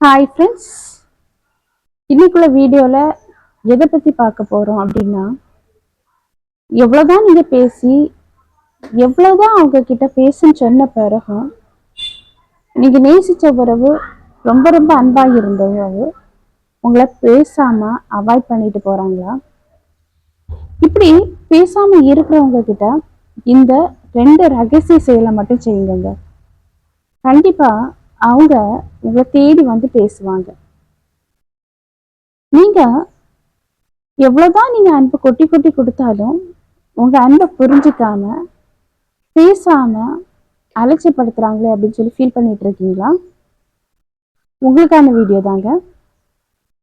Hi friends, இன்னைக்குள்ள வீடியோவில் எதை பற்றி பார்க்க போகிறோம் அப்படின்னா, எவ்வளோதான் நீங்கள் பேசி எவ்வளோதான் அவங்க கிட்ட பேசுன்னு சொன்ன பிறகும் நீங்கள் நேசித்த உறவு ரொம்ப ரொம்ப அன்பாக இருந்த உறவு உங்களை பேசாமல் அவாய்ட் பண்ணிட்டு போகிறாங்களா? இப்படி பேசாமல் இருக்கிறவங்க கிட்ட இந்த 2 ரகசிய செயலை மட்டும் செய்யுங்க. கண்டிப்பாக அவங்க உங்களை தேடி வந்து பேசுவாங்க. நீங்க எவ்வளவுதான் நீங்க அன்பு கொட்டி கொட்டி கொடுத்தாலும் உங்க அன்பை புரிஞ்சுக்காம பேசாம அலட்சியப்படுத்துறாங்களே அப்படின்னு சொல்லி ஃபீல் பண்ணிட்டு இருக்கீங்களா? உங்களுக்கான வீடியோ தாங்க.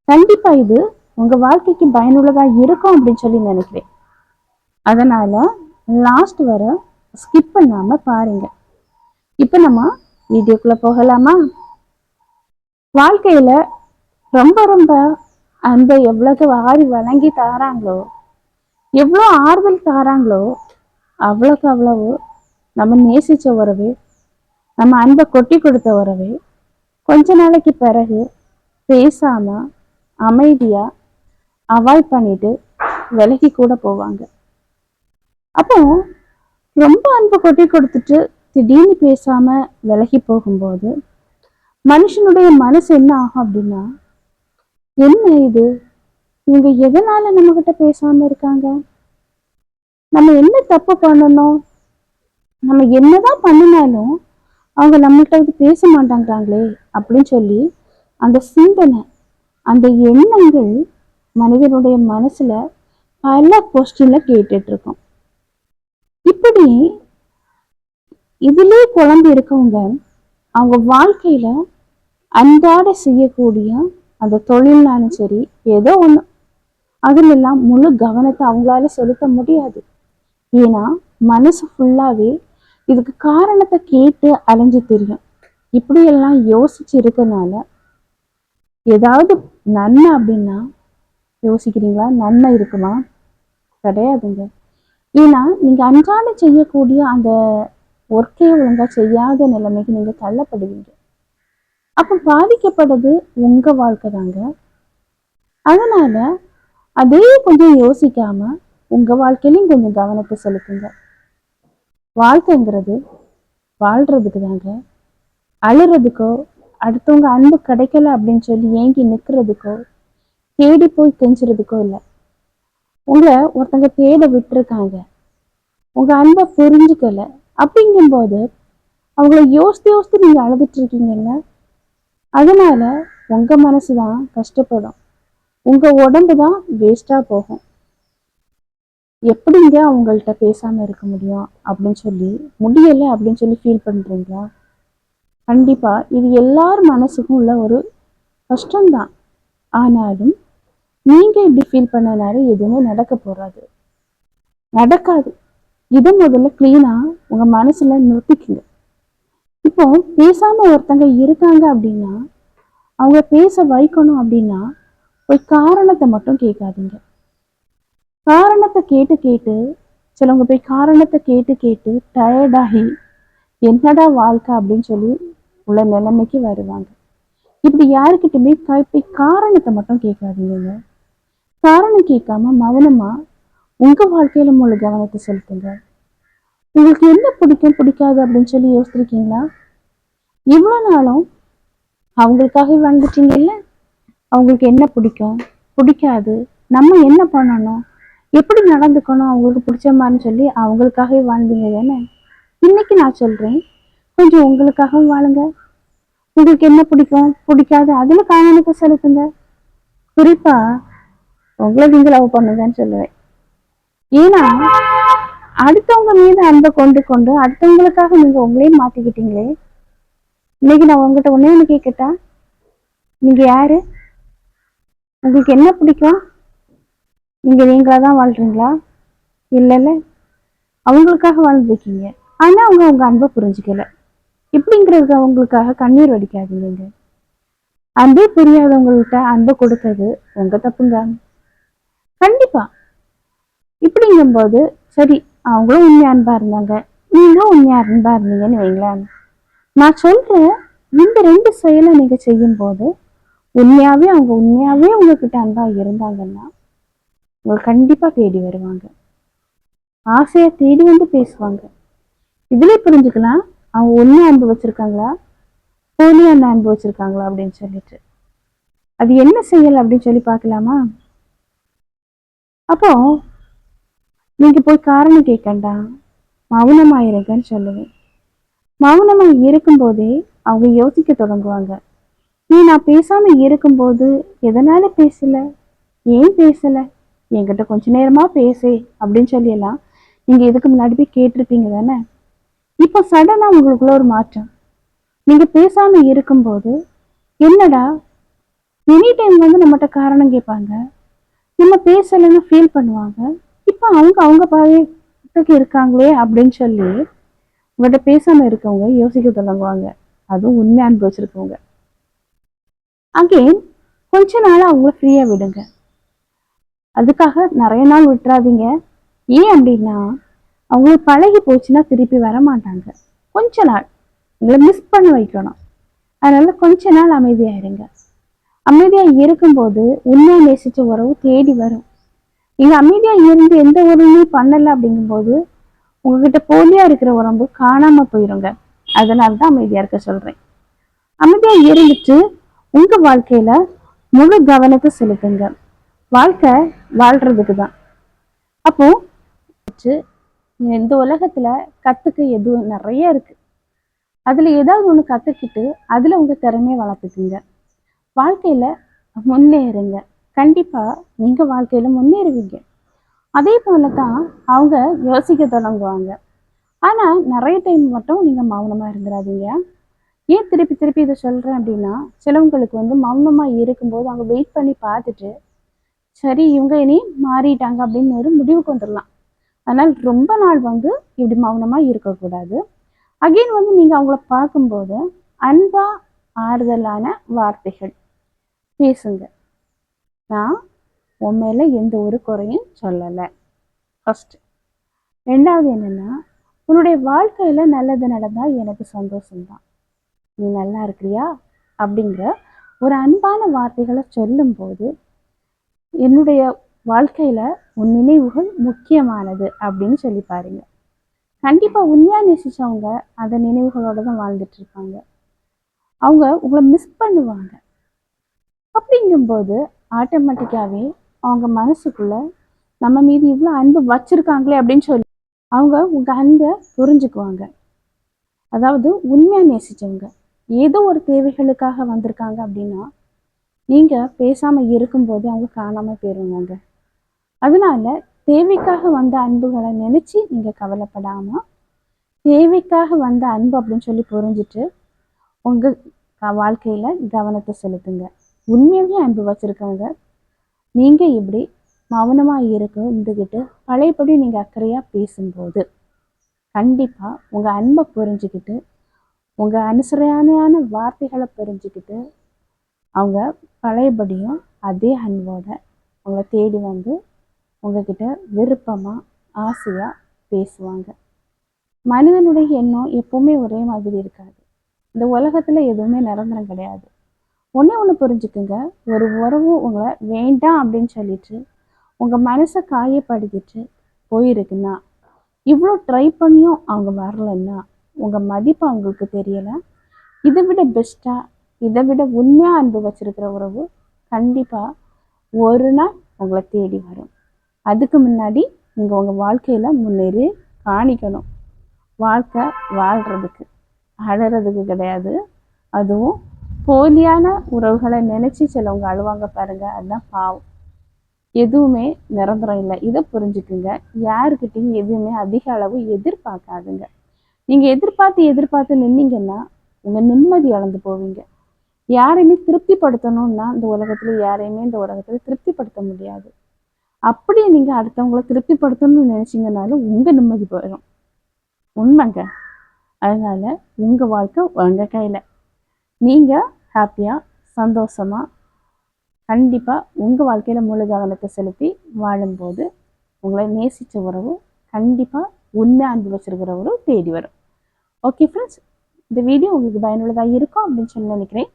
கண்டிப்பா இது உங்க வாழ்க்கைக்கு பயனுள்ளதா இருக்கும் அப்படின்னு சொல்லி நினைக்கிறேன். அதனால லாஸ்ட் வர ஸ்கிப் பண்ணாம பாருங்க. இப்ப நம்ம வீடியோக்குள்ள போகலாமா? வாழ்க்கையில ரொம்ப ரொம்ப அன்பை எவ்வளவு வாரி வழங்கி தாராங்களோ, எவ்வளோ ஆறுதல் தாராங்களோ, அவ்வளோக்கு அவ்வளவு நம்ம நேசிச்ச உறவு, நம்ம அன்பை கொட்டி கொடுத்த உறவு கொஞ்ச நாளைக்கு பிறகு பேசாம அமைதியா அவாய்ட் பண்ணிட்டு விலகி கூட போவாங்க. அப்போ ரொம்ப அன்பை கொட்டி கொடுத்துட்டு திடீர்னு பேசாம விலகி போகும்போது மனுஷனுடைய மனசு என்ன ஆகும் அப்படின்னா, என்ன இது, இவங்க எதனால நம்ம கிட்ட பேசாம இருக்காங்க, நம்ம என்ன தப்பு பண்ணணும், நம்ம என்னதான் பண்ணினாலும் அவங்க நம்மள்கிட்ட வந்து பேச மாட்டாங்கிறாங்களே அப்படின்னு சொல்லி அந்த சிந்தனை, அந்த எண்ணங்கள் மனிதனுடைய மனசுல பல கொஸ்டின்ல கேட்டுட்டு இருக்கோம். இப்படி இதுலயே குழம்பு இருக்கவங்க அவங்க வாழ்க்கையில அன்றாட செய்யக்கூடிய அந்த தொழில்னாலும் சரி, ஏதோ ஒண்ணு அதுல எல்லாம் முழு கவனத்தை அவங்களால செலுத்த முடியாது. ஏன்னா மனசு ஃபுல்லாவே இதுக்கு காரணத்தை கேட்டு அலைஞ்சு தெரியும். இப்படியெல்லாம் யோசிச்சு இருக்கனால ஏதாவது நன்மை அப்படின்னா யோசிக்கிறீங்களா? நன்மை இருக்குமா? கிடையாதுங்க. ஏன்னா நீங்க அன்றாட செய்யக்கூடிய அந்த ஒர்க்கே ஒழுங்கா செய்யாத நிலைமைக்கு நீங்க தள்ளப்படுவீங்க. அப்ப பாதிக்கப்படுறது உங்க வாழ்க்கை தாங்க. அதனால அதே கொஞ்சம் யோசிக்காம உங்க வாழ்க்கையிலையும் கொஞ்சம் கவனத்தை செலுத்துங்க. வாழ்க்கைங்கிறது வாழ்றதுக்கு தாங்க. அழுறதுக்கோ, அடுத்தவங்க அன்பு கிடைக்கல அப்படின்னு சொல்லி ஏங்கி நிற்கிறதுக்கோ, தேடி போய் கெஞ்சுறதுக்கோ இல்லை. உங்களை ஒருத்தங்க தேட விட்டுருக்காங்க, உங்க அன்பை புரிஞ்சுக்கல அப்படிங்கும்போது அவங்கள யோசித்து யோசித்து நீங்க அழுதுட்டு இருக்கீங்கல்ல, அதனால உங்க மனசுதான் கஷ்டப்படும், உங்க உடம்பு தான் வேஸ்டா போகும். எப்படிங்க அவங்கள்ட்ட பேசாம இருக்க முடியும் அப்படின்னு சொல்லி முடியலை அப்படின்னு சொல்லி ஃபீல் பண்றீங்களா? கண்டிப்பா இது எல்லார் மனசுக்கும் உள்ள ஒரு கஷ்டம்தான். ஆனாலும் நீங்க இப்படி ஃபீல் பண்ணனால எதுவுமே நடக்காது. இதை முதல்ல கிளீனா உங்க மனசுல நிறுத்திக்குங்க. இப்போ பேசாம ஒருத்தங்க இருக்காங்க அப்படின்னா அவங்க பேச வைக்கணும் அப்படின்னா ஒரு காரணத்தை மட்டும் கேட்காதீங்க. காரணத்தை கேட்டு கேட்டு சிலவங்க போய் காரணத்தை கேட்டு கேட்டு டயர்டாகி என்னடா வாழ்க்கை அப்படின்னு சொல்லி உள்ள நிலைமைக்கு வருவாங்க. இப்படி யாருக்கிட்டுமே போய் காரணத்தை மட்டும் கேட்காதீங்க. காரணம் கேட்காம மௌனமா உங்க வாழ்க்கையில முழு கவனத்தை செலுத்துங்க. உங்களுக்கு என்ன பிடிக்கும் பிடிக்காது அப்படின்னு சொல்லி யோசிச்சிருக்கீங்களா? இவ்வளவு நாளும் அவங்களுக்காக வாழ்ந்துட்டீங்கல்ல, அவங்களுக்கு என்ன பிடிக்கும் பிடிக்காது, நம்ம என்ன பண்ணணும், எப்படி நடந்துக்கணும் அவங்களுக்கு பிடிச்ச மாதிரின்னு சொல்லி அவங்களுக்காகவே வாழ்ந்தீங்க தானே. இன்னைக்கு நான் சொல்றேன், கொஞ்சம் உங்களுக்காகவும் வாழுங்க. உங்களுக்கு என்ன பிடிக்கும் பிடிக்காது அதுல கவனத்தை செலுத்துங்க. குறிப்பா உங்களை நீங்க லவ் பண்ணுங்கன்னு சொல்லுவேன். ஏன்னா அடுத்தவங்க மீது அன்பை கொண்டு கொண்டு அடுத்தவங்களுக்காக நீங்க உங்களையும் மாத்திக்கிட்டீங்களே. இன்னைக்கு நான் உங்ககிட்ட ஒண்ணு கேட்கட்டா, நீங்க யாரு, உங்களுக்கு என்ன பிடிக்கும், நீங்க நீங்களாதான் வாழ்றீங்களா? இல்லைல்ல, அவங்களுக்காக வாழ்ந்துருக்கீங்க. ஆனா அவங்க உங்க அன்பை புரிஞ்சுக்கல. இப்படிங்கிறது அவங்களுக்காக கண்ணீர் வடிக்காதீங்க. அன்பே புரியாதவங்கள்ட்ட அன்பை கொடுத்தது உங்க தப்புங்க. கண்டிப்பா இப்படிங்கும்போது சரி, அவங்களும் உண்மையா அன்பா இருந்தாங்க, நீங்களும் உண்மையா அன்பா இருந்தீங்கன்னு வைங்களேன். நான் சொல்ற இந்த 2 செயலை நீங்க செய்யும் போது அவங்க உண்மையாவே உங்ககிட்ட அன்பா இருந்தாங்கன்னா உங்களை கண்டிப்பா தேடி வருவாங்க, ஆசையா தேடி வந்து பேசுவாங்க. இதுலயே புரிஞ்சுக்கலாம் அவங்க உண்மையா அன்பு வச்சிருக்காங்களா போலியான அன்பு வச்சிருக்காங்களா அப்படின்னு சொல்லிட்டு. அது என்ன செய்யல அப்படின்னு சொல்லி பார்க்கலாமா? அப்போ நீங்க போய் காரணம் கேட்கண்டா, மௌனமாயிருங்கன்னு சொல்லுவேன். மௌனமா இருக்கும் போதே அவங்க யோசிக்க தொடங்குவாங்க. நான் பேசாம இருக்கும்போது எதனால பேசல, ஏன் பேசல, என்கிட்ட கொஞ்ச நேரமா பேசே அப்படின்னு சொல்லி எல்லாம் நீங்க இதுக்கு முன்னாடி போய் கேட்டிருப்பீங்க தானே. இப்ப சடனா உங்களுக்குள்ள ஒரு மாற்றம். நீங்க பேசாம இருக்கும்போது என்னடா எனி டைம் வந்து நம்மகிட்ட காரணம் கேட்பாங்க, நம்ம பேசலைன்னு ஃபீல் பண்ணுவாங்க. இப்ப அவங்க அவங்க பாட்டுக்கு இருக்காங்களே அப்படின்னு சொல்லி உங்கள்கிட்ட பேசாம இருக்கவங்க யோசிக்க தொடங்குவாங்க. அதுவும் உண்மை அனுபவிச்சிருக்கவங்க. அகெயின் கொஞ்ச நாள் அவங்கள ஃப்ரீயா விடுங்க. அதுக்காக நிறைய நாள் விட்டுறாதீங்க. ஏன் அப்படின்னா அவங்களுக்கு பழகி போச்சுன்னா திருப்பி வர மாட்டாங்க. கொஞ்ச நாள் உங்களை மிஸ் பண்ண வைக்கணும். அதனால கொஞ்ச நாள் அமைதியா இருங்க. அமைதியா இருக்கும்போது உண்மையா நேசிச்ச உறவு தேடி வரும். நீங்க அமைதியா இருந்து எந்த உறவுமே பண்ணல அப்படிங்கும்போது உங்ககிட்ட போலியா இருக்கிற உடம்பு காணாம போயிருங்க. அதனாலதான் அமைதியா இருக்க சொல்றேன். அமைதியா இருந்துட்டு உங்க வாழ்க்கையில முழு கவனத்தை செலுத்துங்க. வாழ்க்கை வாழ்றதுக்கு தான். அப்போ இந்த உலகத்துல கத்துக்க எதுவும் நிறைய இருக்கு. அதுல ஏதாவது ஒண்ணு கத்துக்கிட்டு அதுல உங்க திறமையை வளர்த்துக்குங்க. வாழ்க்கையில முன்னேறுங்க. கண்டிப்பா நீங்க வாழ்க்கையில முன்னேறுவீங்க. அதே போலதான் அவங்க யோசிக்க தொடங்குவாங்க. ஆனா நிறைய டைம் மட்டும் நீங்க மௌனமா இருந்துடாதீங்க. ஏன் திருப்பி திருப்பி இதை சொல்றேன் அப்படின்னா, சிலவங்களுக்கு வந்து மௌனமா இருக்கும்போது அவங்க வெயிட் பண்ணி பார்த்துட்டு சரி இவங்க இனி மாறிட்டாங்க அப்படின்னு ஒரு முடிவுக்கு வந்துடலாம். அதனால் ரொம்ப நாள் வந்து இப்படி மௌனமா இருக்கக்கூடாது. அகெயின் வந்து நீங்க அவங்கள பார்க்கும்போது அன்பா ஆறுதலான வார்த்தைகள் பேசுங்க. நான் உன் மேல எந்த ஒரு குறையும் சொல்லலை ஃபர்ஸ்ட். ரெண்டாவது என்னன்னா, உன்னுடைய வாழ்க்கையில நல்லது நடந்தா எனக்கு சந்தோஷம்தான், நீ நல்லா இருக்கிறியா அப்படிங்கிற ஒரு அன்பான வார்த்தைகளை சொல்லும் போது என்னுடைய வாழ்க்கையில உன் நினைவுகள் முக்கியமானது அப்படின்னு சொல்லி பாருங்க. கண்டிப்பா உண்மையா நேசிச்சவங்க அந்த நினைவுகளோட தான் வாழ்ந்துட்டு இருப்பாங்க. அவங்க உங்களை மிஸ் பண்ணுவாங்க. அப்படிங்கும்போது ஆட்டோமேட்டிக்காவே அவங்க மனசுக்குள்ள நம்ம மீது இவ்வளவு அன்பு வச்சிருக்காங்களே அப்படின்னு சொல்லி அவங்க உங்க அன்பை புரிஞ்சுக்குவாங்க. அதாவது உண்மையா நேசிச்சவங்க ஏதோ ஒரு தேவைகளுக்காக வந்திருக்காங்க அப்படின்னா நீங்க பேசாம இருக்கும்போது அவங்க காணாம போயிருவாங்க. அதனால தேவைக்காக வந்த அன்புகளை நினைச்சு நீங்க கவலைப்படாம தேவைக்காக வந்த அன்பு அப்படின்னு சொல்லி புரிஞ்சுட்டு உங்க வாழ்க்கையில கவனத்தை செலுத்துங்க. உண்மையாவே அன்பு வச்சிருக்கவங்க நீங்க இப்படி மௌனமா இருந்துகிட்டு பழையபடி நீங்க அக்கறையா பேசும்போது கண்டிப்பா உங்க அன்பை புரிஞ்சுக்கிட்டு உங்க அனுசரணையான வார்த்தைகளை புரிஞ்சுக்கிட்டு அவங்க பழையபடியும் அதே அன்போட உங்களை தேடி வந்து உங்ககிட்ட விருப்பமா ஆசையா பேசுவாங்க. மனிதனுடைய எண்ணம் எப்பவுமே ஒரே மாதிரி இருக்காது. இந்த உலகத்துல எதுவுமே நிரந்தரம் கிடையாது. ஒண்ணு புரிஞ்சுக்குங்க, ஒரு உறவு உங்களை வேண்டாம் அப்படின்னு சொல்லிட்டு உங்க மனசை காயப்படுத்திட்டு போயிருக்குன்னா, இவ்வளோ ட்ரை பண்ணியும் அவங்க வரலன்னா உங்க மதிப்பு அவங்களுக்கு தெரியல. இதை விட பெஸ்டா இதை விட உண்மையா அன்பு வச்சிருக்கிற உறவு கண்டிப்பா ஒரு நாள் உங்களை தேடி வரும். அதுக்கு முன்னாடி நீங்க உங்க வாழ்க்கையில முன்னேறி காணிக்கணும். வாழ்க்கை வாழ்றதுக்கு அழறதுக்கு கிடையாது. அதுவும் போலியான உறவுகளை நினைச்சு சிலவங்க அழுவாங்க பாருங்க, அதுதான் பாவம். எதுவுமே நிரந்தரம் இல்லை, இதை புரிஞ்சுக்குங்க. யாருக்கிட்டையும் எதுவுமே அதிக அளவு எதிர்பார்க்காதுங்க. நீங்க எதிர்பார்த்து நின்னீங்கன்னா உங்க நிம்மதி இழந்து போவீங்க. யாரையுமே திருப்திப்படுத்தணும்னா இந்த உலகத்துல திருப்திப்படுத்த முடியாது. அப்படியே நீங்க அடுத்தவங்களை திருப்திப்படுத்தணும்னு நினைச்சீங்கன்னாலும் உங்க நிம்மதி போயிடும். உண்மைங்க. அதனால உங்க வாழ்க்கை உங்க கையில. நீங்க ஹாப்பியா சந்தோஷமா கண்டிப்பா உங்க வாழ்க்கையில முழு கவனத்தை செலுத்தி வாழும்போது உங்களை நேசிச்ச உறவு கண்டிப்பா உண்மை அன்பு வச்சிருக்கிற உறவு தேடி வரும். ஓகே ஃப்ரெண்ட்ஸ், இந்த வீடியோ உங்களுக்கு பயனுள்ளதாக இருக்கும் அப்படின்னு சொல்லி நினைக்கிறேன்.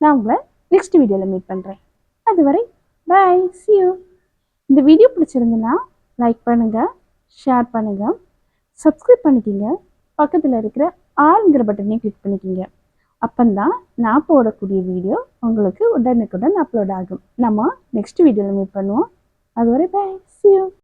நான் உங்களை நெக்ஸ்ட் வீடியோவில் மீட் பண்ணுறேன். அதுவரை பாய், see you. இந்த வீடியோ பிடிச்சிருந்துன்னா லைக் பண்ணுங்கள், ஷேர் பண்ணுங்கள், சப்ஸ்கிரைப் பண்ணிக்கிங்க. பக்கத்தில் இருக்கிற ஆல்ங்கிற பட்டனையும் கிளிக் பண்ணிக்கிங்க. அப்போந்தான் நான் போடக்கூடிய வீடியோ உங்களுக்கு உடனுக்குடன் அப்லோட் ஆகும். நம்ம நெக்ஸ்ட் வீடியோவில் மீட் பண்ணுவோம். அதுவரை பாய், see you.